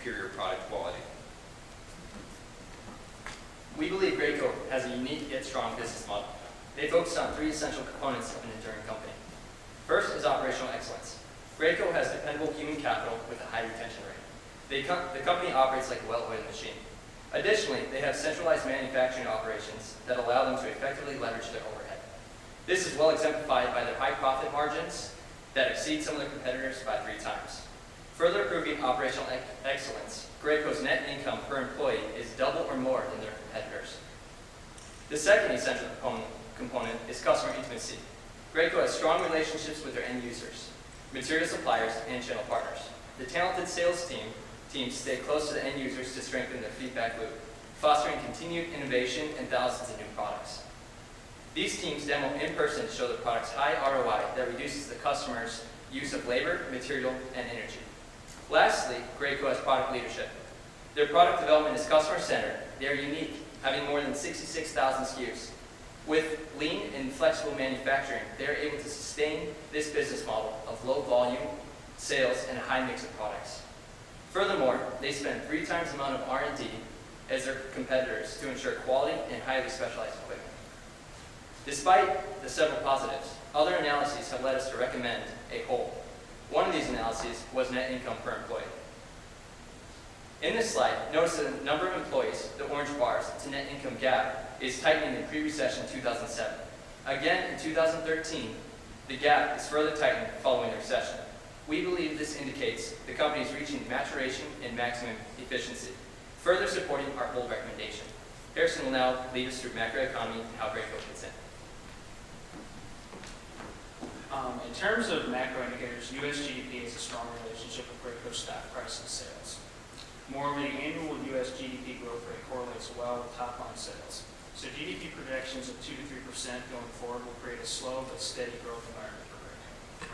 superior product quality. We believe Graco has a unique yet strong business model. They focus on three essential components of an enduring company. First is operational excellence. Graco has dependable human capital with a high retention rate. The company operates like a well-oiled machine. Additionally, they have centralized manufacturing operations that allow them to effectively leverage their overhead. This is well exemplified by their high profit margins that exceed some of their competitors by 3 times. Further proving operational excellence, Graco's net income per employee is double or more than their competitors. The second essential component is customer intimacy. Graco has strong relationships with their end users, material suppliers, and channel partners. The talented sales teams stay close to the end users to strengthen their feedback loop, fostering continued innovation and thousands of new products. These teams demo in person to show the product's high ROI that reduces the customer's use of labor, material, and energy. Lastly, Graco has product leadership. Their product development is customer-centered. They are unique, having more than 66,000 SKUs. With lean and flexible manufacturing, they are able to sustain this business model of low volume, sales, and a high mix of products. Furthermore, they spend 3 times the amount of R&D as their competitors to ensure quality and highly specialized equipment. Despite the several positives, other analyses have led us to recommend a hold. One of these analyses was net income per employee. In this slide, notice the number of employees, the orange bars, to net income gap is tightening in pre-recession 2007. Again, in 2013, the gap is further tightened following the recession. We believe this indicates the company is reaching maturation and maximum efficiency, further supporting our hold recommendation. Harrison will now lead us through macroeconomy and how Graco fits in. In terms of macro indicators, U.S. GDP has a strong relationship with Graco's stock price and sales. Moreover, the annual U.S. GDP growth rate correlates well with top-line sales. So GDP projections of 2 to 3% going forward will create a slow but steady growth environment for Graco.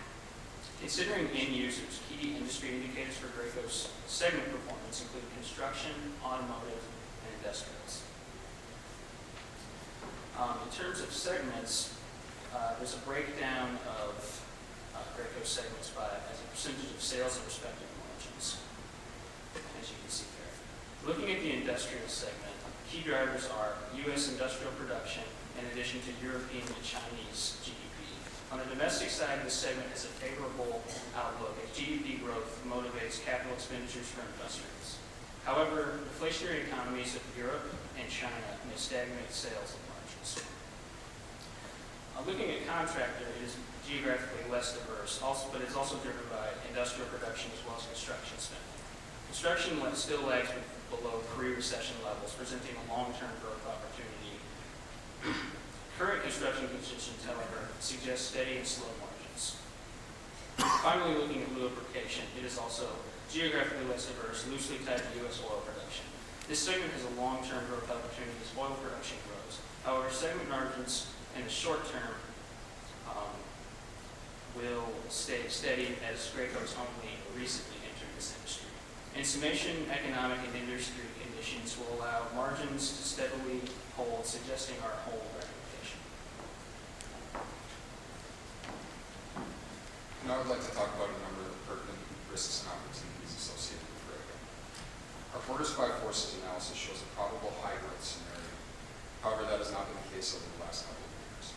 Considering end users, key industry indicators for Graco's segment performance include construction, automotive, and industrials. In terms of segments, there's a breakdown of Graco's segments as a percentage of sales and respective margins, as you can see there. Looking at the industrial segment, key drivers are U.S. industrial production in addition to European and Chinese GDP. On the domestic side, this segment has a favorable outlook as GDP growth motivates capital expenditures for industrials. However, inflationary economies of Europe and China may stagnate sales and margins. Looking at contractor, it is geographically less diverse, but it's also driven by industrial production as well as construction spending. Construction still lags below pre-recession levels, presenting a long-term growth opportunity. Current construction conditions, however, suggest steady and slow margins. Finally, looking at lubrication, it is also geographically less diverse, loosely tied to U.S. oil production. This segment has a long-term growth opportunity as oil production grows. However, segment margins in the short term will stay steady as Graco has only recently entered this industry. In summation, economic and industry conditions will allow margins to steadily hold, suggesting our hold recommendation. Now I would like to talk about a number of the pertinent risks and opportunities associated with Graco. Our Porter's 5 forces analysis shows a probable high growth scenario. However, that has not been the case over the last couple of years,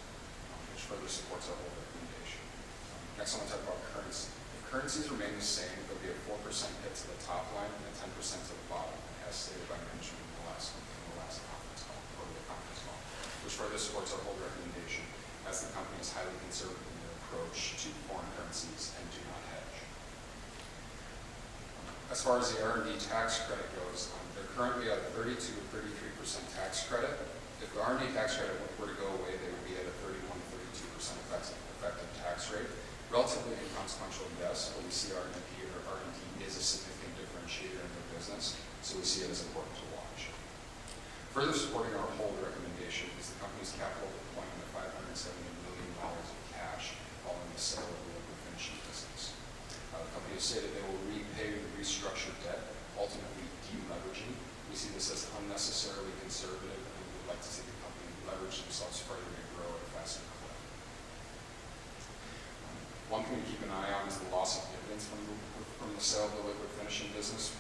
which further supports our hold recommendation. Next, I want to talk about currency. If currencies remain the same, there'll be a 4% hit to the top line and a 10% to the bottom, as stated by management in the last conference call, quarterly conference call, which further supports our hold recommendation, as the company is highly conservative in their approach to foreign currencies and do not hedge. As far as the R&D tax credit goes, they're currently at a 32 to 33% tax credit. If the R&D tax credit were to go away, they would be at a 31 to 32% effective tax rate. Relatively inconsequential, yes, but we see R&D is a significant differentiator in their business, so we see it as important to watch. Further supporting our hold recommendation is the company's capital deployment of $570 million of cash following the sale of the liquid finishing business. The company has stated they will repay the restructured debt, ultimately deleveraging. We see this as unnecessarily conservative, and we would like to see the company leverage themselves further and grow at a faster clip. One thing to keep an eye on is the loss of dividends from the sale of the liquid finishing business.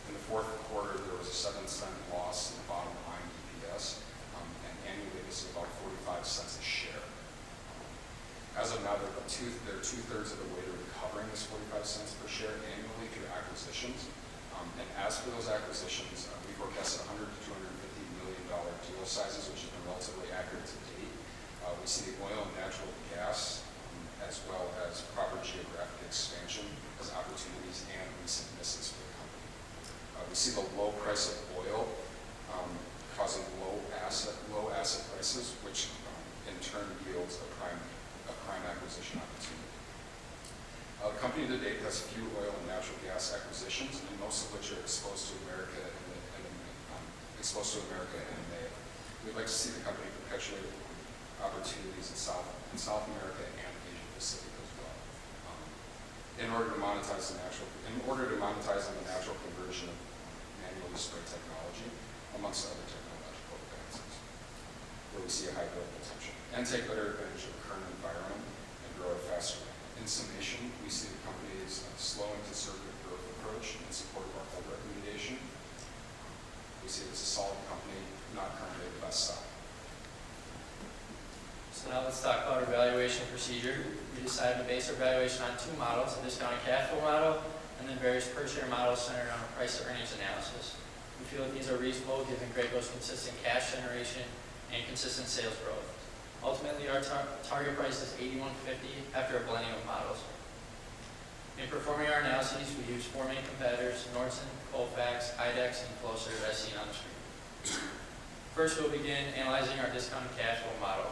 In the fourth quarter, there was a 7-cent loss in the bottom line EPS, and annually this is about 45 cents a share. As of now, they're two-thirds of the way to recovering this 45 cents per share annually through acquisitions. And as for those acquisitions, we forecasted $100 to $250 million deal sizes, which have been relatively accurate to date. We see the oil and natural gas, as well as proper geographic expansion as opportunities and recent misses for the company. We see the low price of oil causing low asset prices, which in turn yields a prime acquisition opportunity. The company to date has few oil and natural gas acquisitions, and most of which are exposed to America and May. We'd like to see the company perpetuate opportunities in South America and Asia Pacific as well. In order to monetize on the natural conversion of manually spray technology, amongst other technological advances, where we see a high growth potential, and take better advantage of the current environment and grow at a faster rate. In summation, we see the company's slow and conservative growth approach in support of our hold recommendation. We see it as a solid company, not currently the best stock. So now let's talk about our valuation procedure. We decided to base our valuation on two models, a discounted cash flow model, and then various per share models centered on a price to earnings analysis. We feel that these are reasonable given Graco's consistent cash generation and consistent sales growth. Ultimately, our target price is $81.50 after a blending of models. In performing our analyses, we use four main competitors: Nordson, Colfax, IDEX, and Flowserve, as seen on the screen. First, we'll begin analyzing our discounted cash flow model.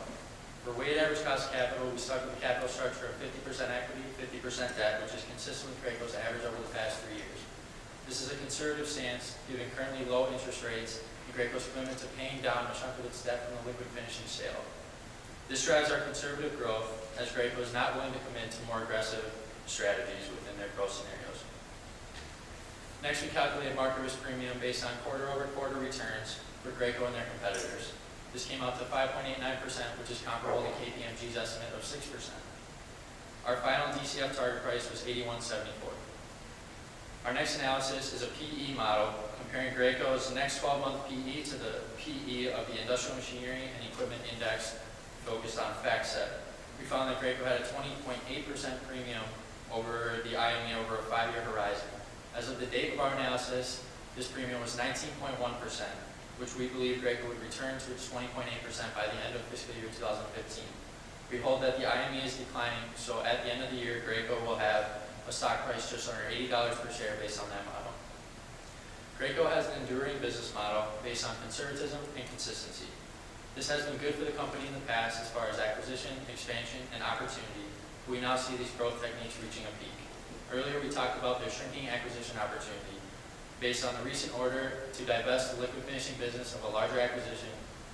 For weighted average cost of capital, we stuck with a capital structure of 50% equity, 50% debt, which is consistent with Graco's average over the past 3 years. This is a conservative stance, given currently low interest rates and Graco's commitment to paying down a chunk of its debt from the liquid finishing sale. This drives our conservative growth, as Graco is not willing to commit to more aggressive strategies within their growth scenarios. Next, we calculate market risk premium based on quarter-over-quarter returns for Graco and their competitors. This came out to 5.89%, which is comparable to KPMG's estimate of 6%. Our final DCF target price was $81.74. Our next analysis is a PE model, comparing Graco's next 12-month PE to the PE of the Industrial Machinery and Equipment Index focused on FactSet. We found that Graco had a 20.8% premium over the IME over a 5-year horizon. As of the date of our analysis, this premium was 19.1%, which we believe Graco would return to its 20.8% by the end of fiscal year 2015. We hold that the IME is declining, so at the end of the year, Graco will have a stock price just under $80 per share based on that model. Graco has an enduring business model based on conservatism and consistency. This has been good for the company in the past as far as acquisition, expansion, and opportunity. We now see these growth techniques reaching a peak. Earlier, we talked about their shrinking acquisition opportunity. Based on the recent order to divest the liquid finishing business of a larger acquisition,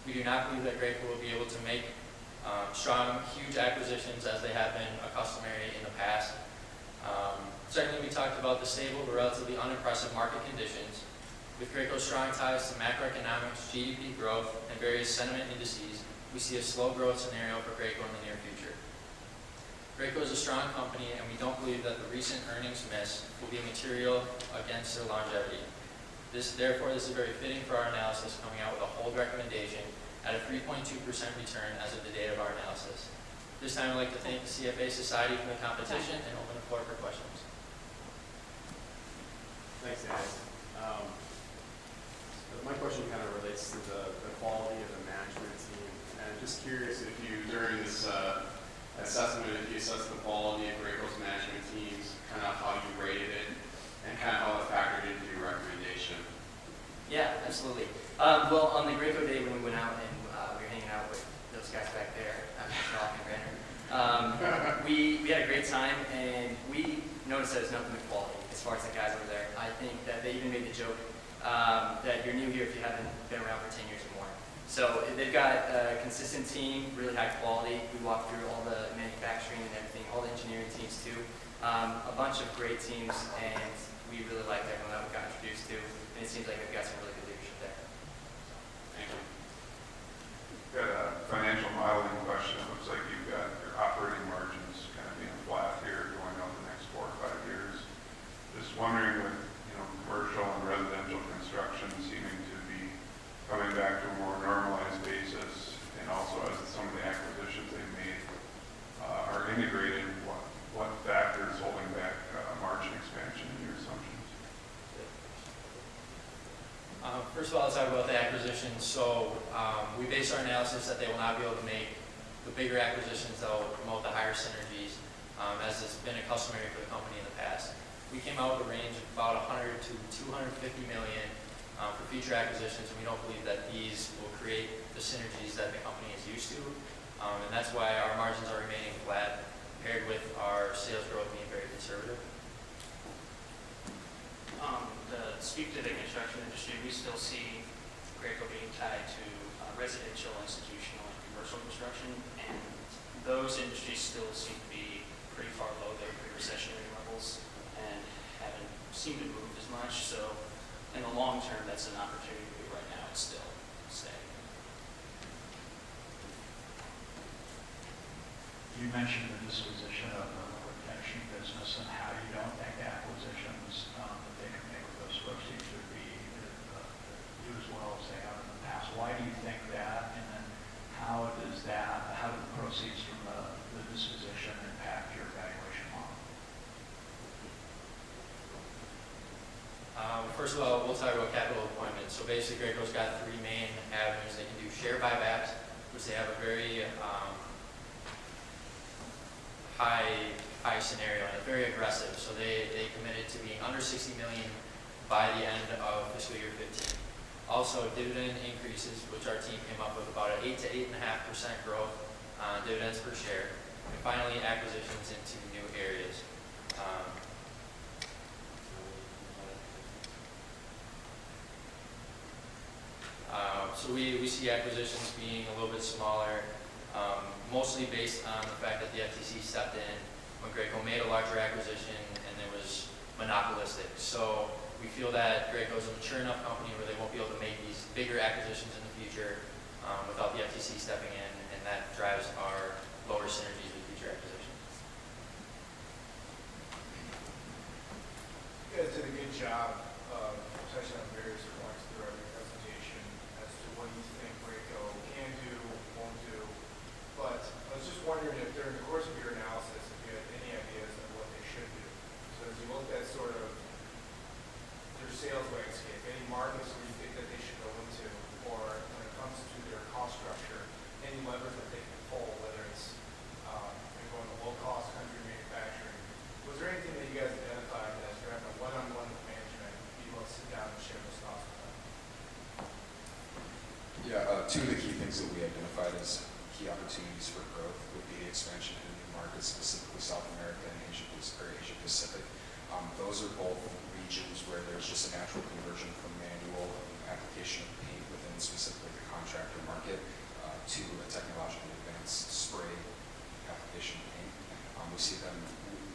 we do not believe that Graco will be able to make strong, huge acquisitions as they have been customary in the past. Certainly, we talked about the stable but relatively unimpressive market conditions. With Graco's strong ties to macroeconomics, GDP growth, and various sentiment indices, we see a slow growth scenario for Graco in the near future. Graco is a strong company, and we don't believe that the recent earnings miss will be material against their longevity. Therefore, this is very fitting for our analysis, coming out with a hold recommendation at a 3.2% return as of the date of our analysis. This time, I'd like to thank the CFA Society for the competition and open the floor for questions. Thanks, guys. My question kind of relates to the quality of the management team. And I'm just curious if you, during this assessment, if you assessed the quality of Graco's management teams, kind of how you rated it, and kind of how it factored into your recommendation. Yeah, absolutely. Well, on the Graco day when we went out and we were hanging out with those guys back there, we had a great time, and we noticed that it's nothing but quality as far as the guys over there. I think that they even made the joke that you're new here if you haven't been around for 10 years or more. So they've got a consistent team, really high quality. We walked through all the manufacturing and everything, all the engineering teams too. A bunch of great teams, and we really liked everyone that we got introduced to. And it seems like we've got some really good leadership there. Thank you. Got a financial modeling question. It looks like you've got your operating margins kind of being flat here going on the next 4 or 5 years. Just wondering with commercial and residential First of all, let's talk about the acquisitions. So we base our analysis that they will not be able to make the bigger acquisitions that will promote the higher synergies, as has been a customary for the company in the past. We came out with a range of about 100 to 250 million for future acquisitions, and we don't believe that these will create the synergies that the company is used to, and that's why our margins are remaining flat, paired with our sales growth being very conservative. To speak to the construction industry, we still see Graco being tied to residential, institutional, and commercial construction, and those industries still seem to be pretty far below their pre-recessionary levels and haven't seemed to move as much. So in the long term, that's an opportunity right now. It's still staying. You mentioned the disposition of the protection business and how you don't think acquisitions that they can make with those proceeds would be do as well as they have in the past. Why do you think that? And then how do the proceeds from the disposition impact your valuation model? First of all, we'll talk about capital deployment. So basically, Graco's got three main avenues. They can do share buybacks, which they have a very high scenario and very aggressive. So they committed to being under 60 million by the end of fiscal year 15. Also, dividend increases, which our team came up with about an 8 to 8.5% growth on dividends per share. And finally, acquisitions into new areas. So we see acquisitions being a little bit smaller, mostly based on the fact that the FTC stepped in when Graco made a larger acquisition and it was monopolistic. So we feel that Graco is a mature enough company where they won't be able to make these bigger acquisitions in the future without the FTC stepping in, and that drives our lower synergies with future acquisitions. You guys did a good job of touching on various points throughout your presentation as to what you think Graco can do, won't do. But I was just wondering if during the course of your analysis, if you had any ideas of what they should do. So as you looked at sort of their sales landscape, any markets where you think that they should go into, or when it comes to their cost structure, any levers that they can pull, whether it's going to low-cost country manufacturing. Was there anything that you guys identified that you're having a one-on-one with management, you want to sit down and share those thoughts with them? Yeah, two of the key things that we identified as key opportunities for growth would be expansion into new markets, specifically South America and Asia Pacific. Those are both regions where there's just a natural conversion from manual application of paint within specifically the contractor market to a technologically advanced spray application of paint.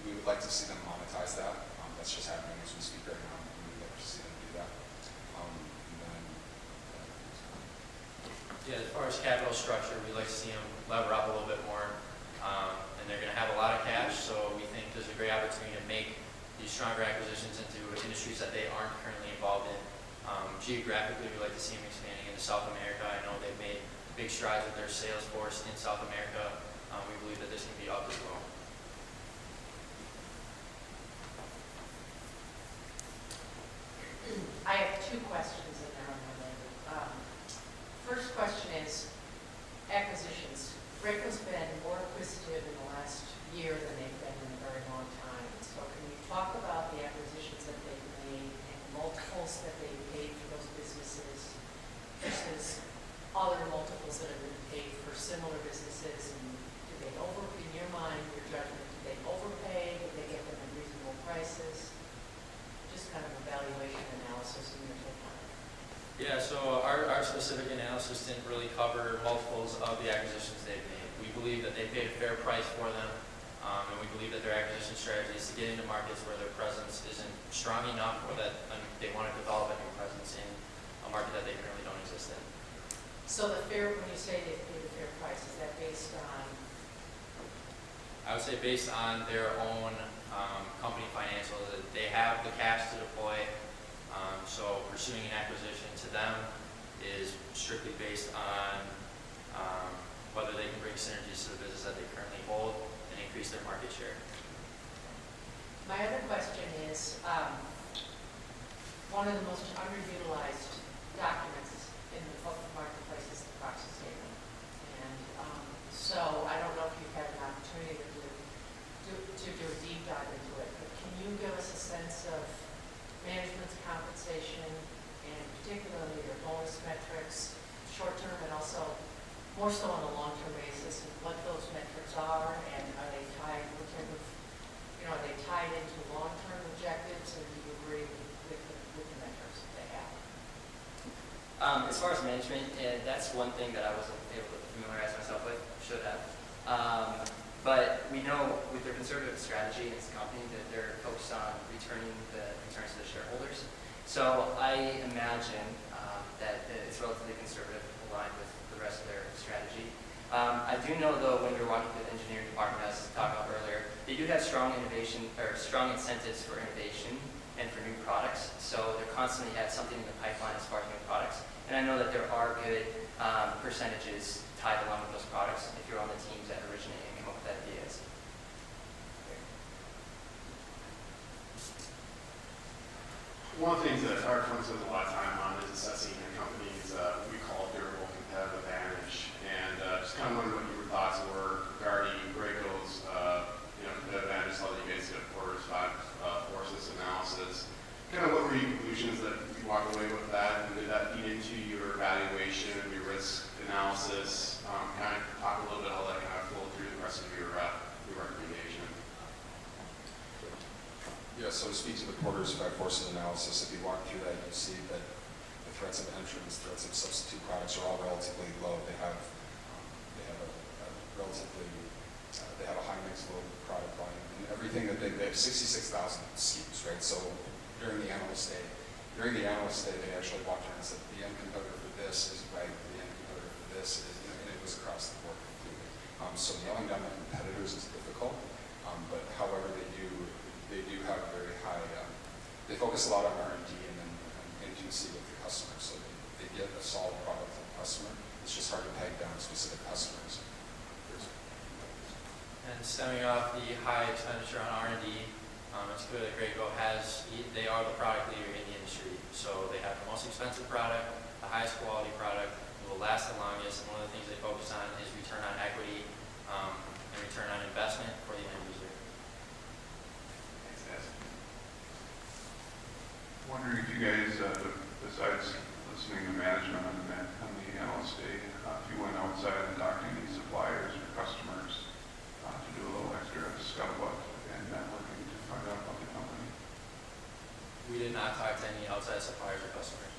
We would like to see them monetize that. That's just happening as we speak right now. We would like to see them do that. Yeah, as far as capital structure, we'd like to see them lever up a little bit more, and they're going to have a lot of cash, so we think there's a great opportunity to make these stronger acquisitions into industries that they aren't currently involved in. Geographically, we'd like to see them expanding into South America. I know they've made big strides with their sales force in South America. We believe that this can be up as well. I have two questions and they're unrelated. First question is acquisitions. Graco's been more acquisitive in the last year than they've been in a very long time. So can you talk about the acquisitions that they've made and multiples that they've paid for those businesses versus other multiples that have been paid for similar businesses? And did they in your mind, your judgment, did they overpay? Did they get them at reasonable prices? Just kind of a valuation analysis in your take on it. Yeah, so our specific analysis didn't really cover multiples of the acquisitions they've made. We believe that they paid a fair price for them, and we believe that their acquisition strategy is to get into markets where their presence isn't strong enough, or that they want to develop a new presence in a market that they currently don't exist in. So when you say they paid a fair price, is that based on? I would say based on their own company financials, that they have the cash to deploy. So pursuing an acquisition to them is strictly based on whether they can bring synergies to the business that they currently hold and increase their market share. My other question is, one of the most underutilized documents far as management, that's one thing that I wasn't able to familiarize myself with. Should have. But we know with their conservative strategy as a company that they're focused on returning the returns to the shareholders. So I imagine that it's relatively conservative, aligned with the rest of their strategy. I do know though, when we were walking through the engineering department, as I talked about earlier, they do have strong innovation or strong incentives for innovation and for new products. So they're constantly have something in the pipeline as far as new products. And I know that there are good percentages tied along with those products if you're on the teams that originate and come up with ideas. One of the things that our firm spends a lot of time on is assessing a company's what we call durable competitive advantage. And just kind of wondering what your thoughts were regarding Graco's competitive advantage, how that you guys did a quarters five forces analysis. Kind of what were your conclusions that you walked away with that, and did that feed into your evaluation, your risk analysis? Kind of talk a little bit how that kind of flowed through the rest of your recommendation. Yeah, so to speak to the Porter's five forces analysis, if you walk through that, you'll see that the threats of entrance, threats of substitute products are all relatively low. They have a high mix, low product volume, and everything that they have 66,000 SKUs, right? So during the analyst day, they actually walked around and said the end competitor for this is right, the end competitor for this is, and it was across the board completely. So nailing down the competitors is difficult, but however they do have very high, they focus a lot on R&D and then intimacy with the customer. So they get a solid product from the customer. It's just hard to peg down specific customers. And stemming off the high expenditure on R&D, it's clear that Graco they are the product leader in the industry. So they have the most expensive product, the highest quality product, it will last the longest, and one of the things they focus on is return on equity and return on investment for the end user. Wondering if you guys, besides listening to management on the analyst day, if you went outside and talked to any suppliers or customers to do a little extra scuttlebutt and networking to find out about the company. We did not talk to any outside suppliers or customers.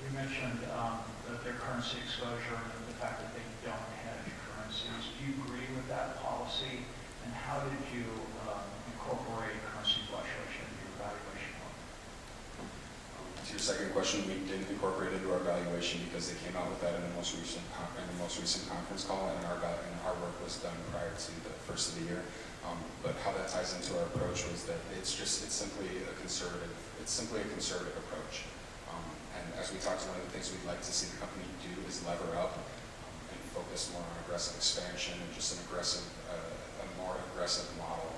You mentioned that their currency exposure and the fact that they don't hedge currencies. Do you agree with that policy? And how did you incorporate currency fluctuation into your evaluation? To your second question, we didn't incorporate it into our evaluation because they came out with that in the most recent conference call, and our work was done prior to the first of the year. But how that ties into our approach was that it's simply a conservative approach. And as we talked, one of the things we'd like to see the company do is lever up and focus more on aggressive expansion and just a more aggressive model